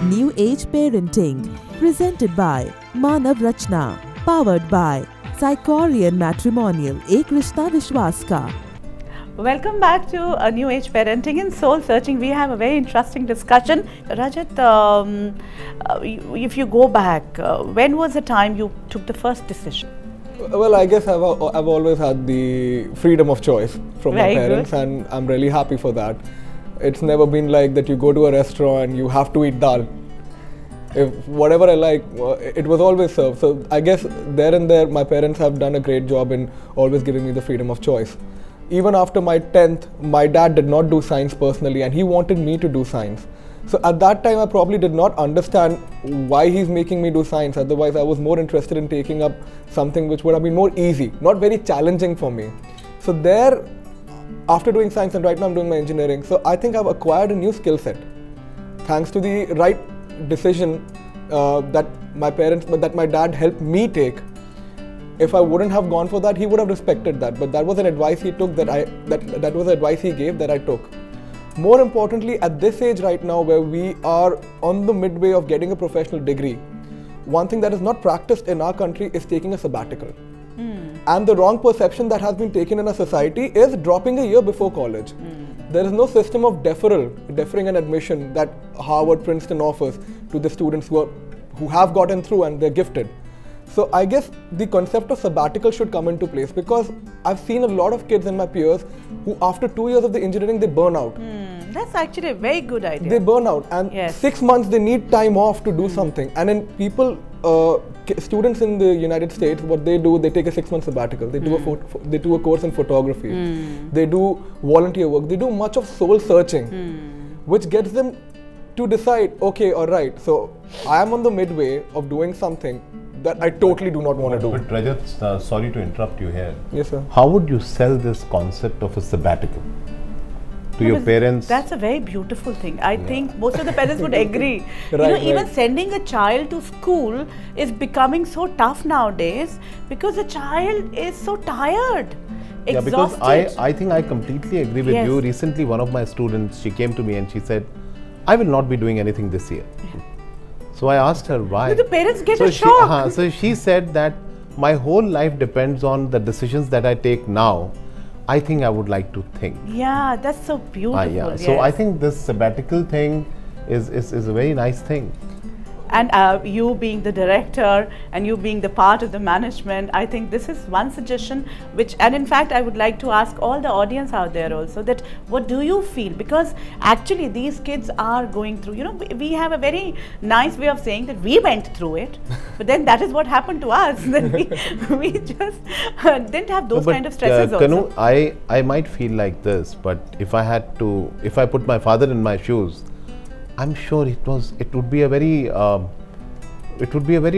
New Age Parenting, presented by Manav Rachna, powered by Psychorian Matrimonial, Ek Rishta Vishwas Ka. Welcome back to a New Age Parenting and Soul Searching. We have a very interesting discussion. Rajat, if you go back, when was the time you took the first decision? Well, I guess I've always had the freedom of choice from my parents, and I'm really happy for that. It's never been like that you go to a restaurant and you have to eat dal. If whatever I like, it was always served. So I guess there and there, my parents have done a great job in always giving me the freedom of choice. Even after my 10th, my dad did not do science personally, and he wanted me to do science. So at that time, I probably did not understand why he's making me do science. Otherwise, I was more interested in taking up something which would have been more easy, not very challenging for me. So there, after doing science, and right now I'm doing my engineering, so I think I've acquired a new skill set. Thanks to the right decision that my dad helped me take. If I wouldn't have gone for that, he would have respected that. But that was an advice he took that was advice he gave that I took. More importantly, at this age right now, where we are on the midway of getting a professional degree, one thing that is not practiced in our country is taking a sabbatical. And the wrong perception that has been taken in our society is dropping a year before college. There is no system of deferring an admission that Harvard, Princeton offers to the students who have gotten through and they're gifted. So I guess the concept of sabbatical should come into place, because I've seen a lot of kids and my peers who after 2 years of the engineering, they burn out. That's actually a very good idea. They burn out, and 6 months they need time off to do something. And then students in the United States, what they do, they take a 6-month sabbatical. They do a course in photography. They do volunteer work. They do much of soul searching, which gets them to decide, okay, all right, so I am on the midway of doing something that I totally do not want to do. But Rajat, sorry to interrupt you here. Yes, sir. How would you sell this concept of a sabbatical to your parents? That's a very beautiful thing. I think most of the parents would agree. Even sending a child to school is becoming so tough nowadays because the child is so tired, exhausted. Because I think I completely agree with you. Recently, one of my students, she came to me and she said, I will not be doing anything this year. So I asked her why. But the parents get a shock. So she said that my whole life depends on the decisions that I take now. I think I would like to think. Yeah, that's so beautiful. So I think this sabbatical thing is a very nice thing. And you being the director and you being the part of the management, I think this is one suggestion and in fact I would like to ask all the audience out there also that what do you feel, because actually these kids are going through, we have a very nice way of saying that we went through it, but then that is what happened to us. Then we just didn't have those kind of stresses also. Kanu, I might feel like this, but if I put my father in my shoes, I'm sure it would be a very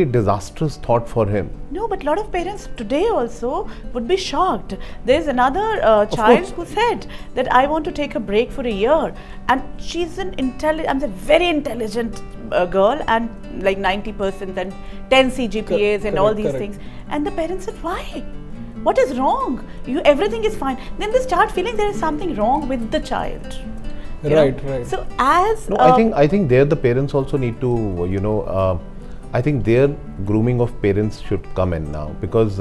disastrous thought for him. No, but a lot of parents today also would be shocked. There's another child who said that I want to take a break for a year, and she's a very intelligent girl, and like 90% and 10 CGPAs and all these things. And the parents said, why? What is wrong? Everything is fine. Then they start feeling there is something wrong with the child. Right. So as I think there the parents also need to I think their grooming of parents should come in now, because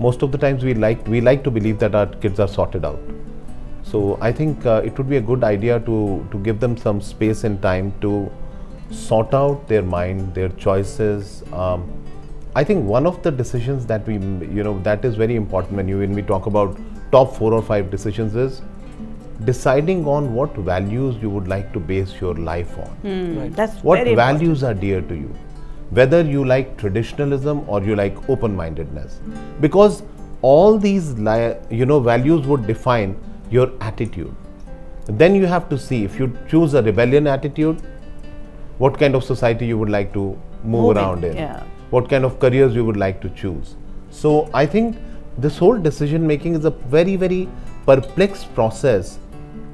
most of the times we like to believe that our kids are sorted out. So I think it would be a good idea to give them some space and time to sort out their mind, their choices. I think one of the decisions that that is very important when we talk about top 4 or 5 decisions is deciding on what values you would like to base your life on. That's what very values important. are dear to you, whether you like traditionalism or you like open-mindedness, because all these values would define your attitude. Then you have to see, if you choose a rebellion attitude, what kind of society you would like to move around in, what kind of careers you would like to choose. So I think this whole decision making is a very, very perplexed process,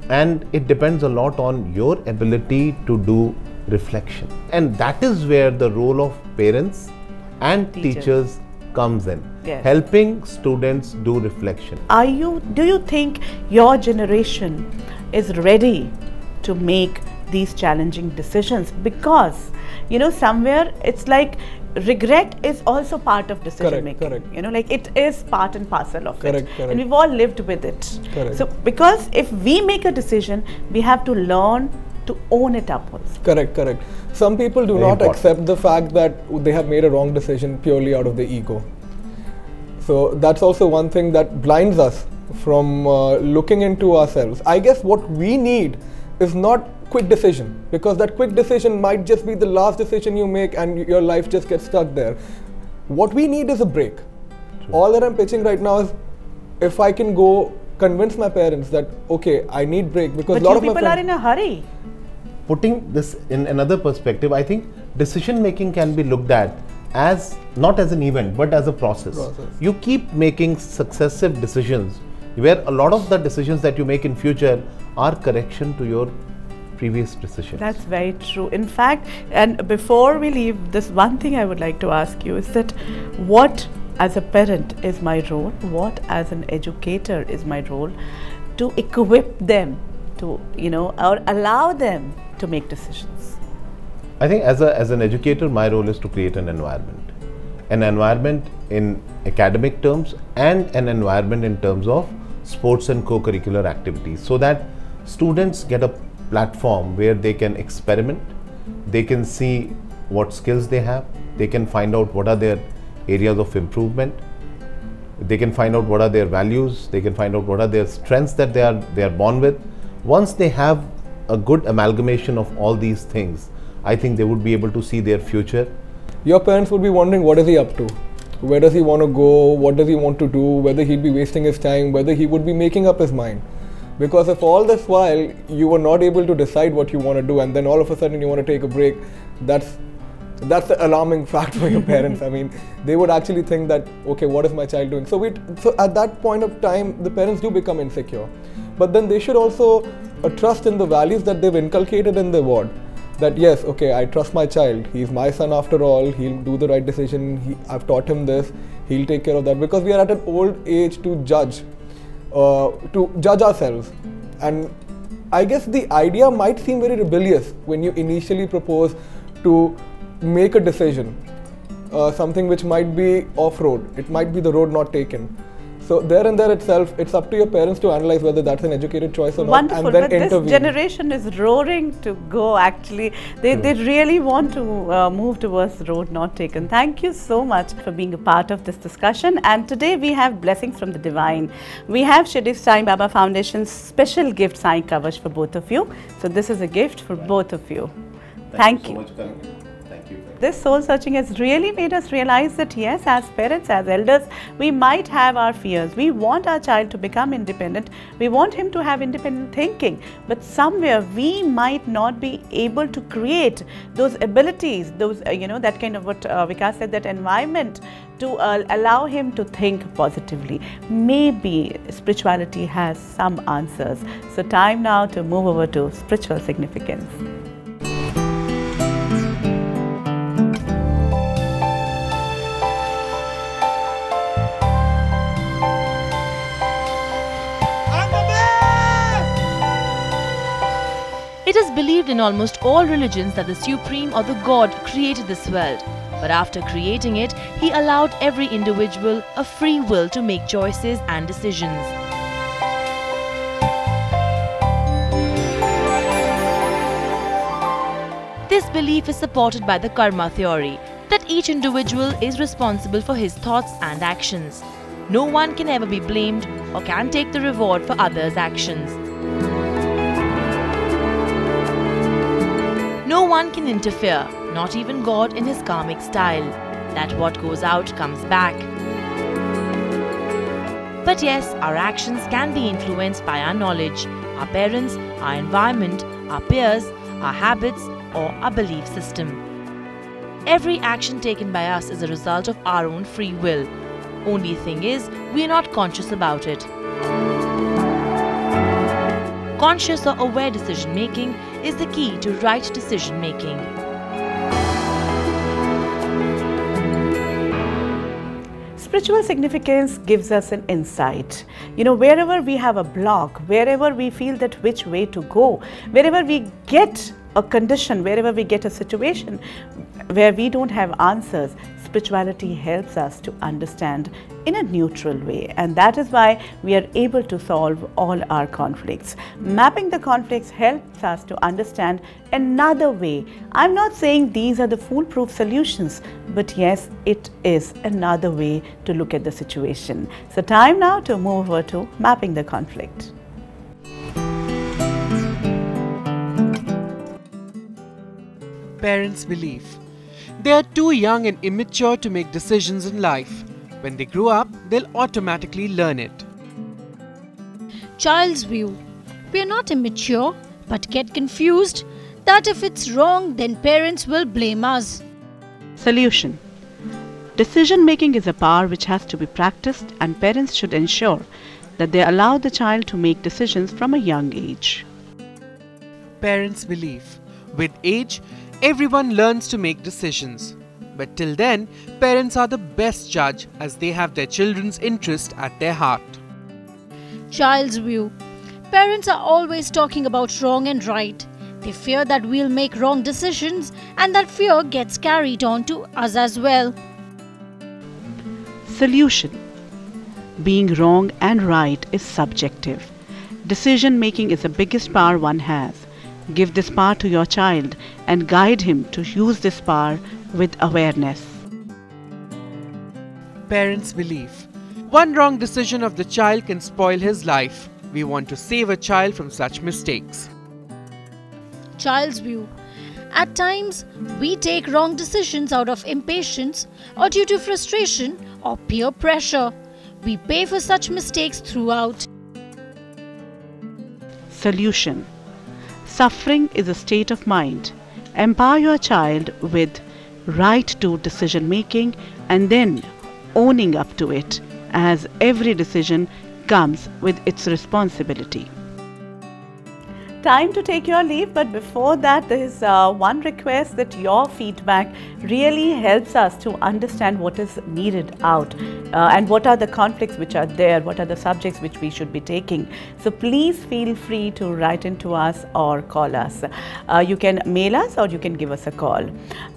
and it depends a lot on your ability to do reflection, and that is where the role of parents and teachers comes in, helping students do reflection. Do you think your generation is ready to make these challenging decisions, because somewhere it's like regret is also part of decision making. Correct. Like it is part and parcel of it. Correct. And we've all lived with it. Correct. So because if we make a decision, we have to learn to own it up also. Correct. Some people do not accept the fact that they have made a wrong decision purely out of the ego. So that's also one thing that blinds us from looking into ourselves. I guess what we need is not quick decision, because that quick decision might just be the last decision you make and your life just gets stuck there. What we need is a break. True. All that I'm pitching right now is, if I can go convince my parents that okay, I need break, because a lot of people are in a hurry. Putting this in another perspective, I think decision making can be looked at as not as an event but as a process. You keep making successive decisions where a lot of the decisions that you make in future are correction to your previous decisions. That's very true. In fact, and before we leave, this one thing I would like to ask you is that what as a parent is my role, what as an educator is my role to equip them to, or allow them to make decisions? I think as an educator, my role is to create an environment in academic terms and an environment in terms of sports and co-curricular activities, so that students get a platform where they can experiment, they can see what skills they have, they can find out what are their areas of improvement, they can find out what are their values, they can find out what are their strengths that they are born with. Once they have a good amalgamation of all these things, I think they would be able to see their future. Your parents would be wondering, what is he up to? Where does he want to go? What does he want to do? Whether he'd be wasting his time, whether he would be making up his mind. Because if all this while you were not able to decide what you want to do, and then all of a sudden you want to take a break, that's the alarming fact for your parents. I mean, they would actually think that, okay, what is my child doing? So at that point of time, the parents do become insecure. But then they should also trust in the values that they've inculcated in the ward. That yes, okay, I trust my child. He's my son after all. He'll do the right decision. I've taught him this. He'll take care of that. Because we are at an old age to judge ourselves. And I guess the idea might seem very rebellious when you initially propose to make a decision, something which might be off-road. It might be the road not taken. So there and there itself, it's up to your parents to analyze whether that's an educated choice or not. Wonderful, and then but intervene. This generation is roaring to go actually. They really want to move towards road not taken. Thank you so much for being a part of this discussion. And today we have blessings from the divine. We have Shirdi Sai Baba Foundation's special gift Sai Kavash for both of you. So this is a gift for both of you. Thank you. So much, thank you. This soul searching has really made us realize that yes, as parents, as elders, we might have our fears. We want our child to become independent. We want him to have independent thinking. But somewhere we might not be able to create those abilities, those, that kind of what Vikas said, that environment to allow him to think positively. Maybe spirituality has some answers. So time now to move over to spiritual significance. It is believed in almost all religions that the Supreme or the God created this world. But after creating it, He allowed every individual a free will to make choices and decisions. This belief is supported by the karma theory, that each individual is responsible for his thoughts and actions. No one can ever be blamed or can take the reward for others' actions. No one can interfere, not even God in his karmic style, that what goes out comes back. But yes, our actions can be influenced by our knowledge, our parents, our environment, our peers, our habits, or our belief system. Every action taken by us is a result of our own free will. Only thing is, we are not conscious about it. Conscious or aware decision making is the key to right decision making. Spiritual significance gives us an insight. Wherever we have a block, wherever we feel that which way to go, wherever we get a condition, wherever we get a situation where we don't have answers, spirituality helps us to understand in a neutral way, and that is why we are able to solve all our conflicts. Mapping the conflicts helps us to understand another way. I'm not saying these are the foolproof solutions, but yes, it is another way to look at the situation. So time now to move over to mapping the conflict. Parents' belief. They are too young and immature to make decisions in life. When they grow up, they'll automatically learn it. Child's view. We are not immature, but get confused that if it's wrong, then parents will blame us. Solution. Decision making is a power which has to be practiced, and parents should ensure that they allow the child to make decisions from a young age. Parents' belief. With age, everyone learns to make decisions. But till then, parents are the best judge as they have their children's interest at their heart. Child's view. Parents are always talking about wrong and right. They fear that we'll make wrong decisions, and that fear gets carried on to us as well. Solution. Being wrong and right is subjective. Decision making is the biggest power one has. Give this power to your child and guide him to use this power with awareness. Parents' belief. One wrong decision of the child can spoil his life. We want to save a child from such mistakes. Child's view. At times, we take wrong decisions out of impatience or due to frustration or peer pressure. We pay for such mistakes throughout. Solution. Suffering is a state of mind. Empower your child with right to decision making and then owning up to it, as every decision comes with its responsibility. Time to take your leave, but before that there is one request, that your feedback really helps us to understand what is needed out and what are the conflicts which are there, what are the subjects which we should be taking. So please feel free to write into us or call us. You can mail us or you can give us a call.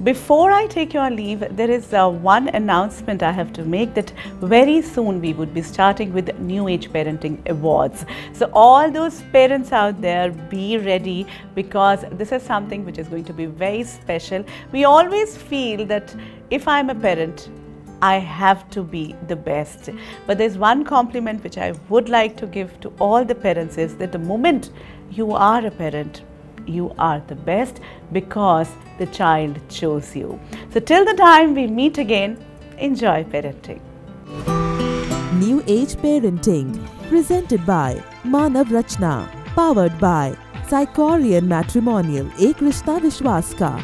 Before I take your leave, there is one announcement I have to make, that very soon we would be starting with New Age Parenting Awards. So all those parents out there, be ready, because this is something which is going to be very special. We always feel that if I'm a parent, I have to be the best. But there's one compliment which I would like to give to all the parents, is that the moment you are a parent, you are the best because the child chose you. So till the time we meet again, enjoy parenting. New Age Parenting, presented by Managementa, powered by Psychorian Matrimonial, Ek Rishta Vishwas Ka.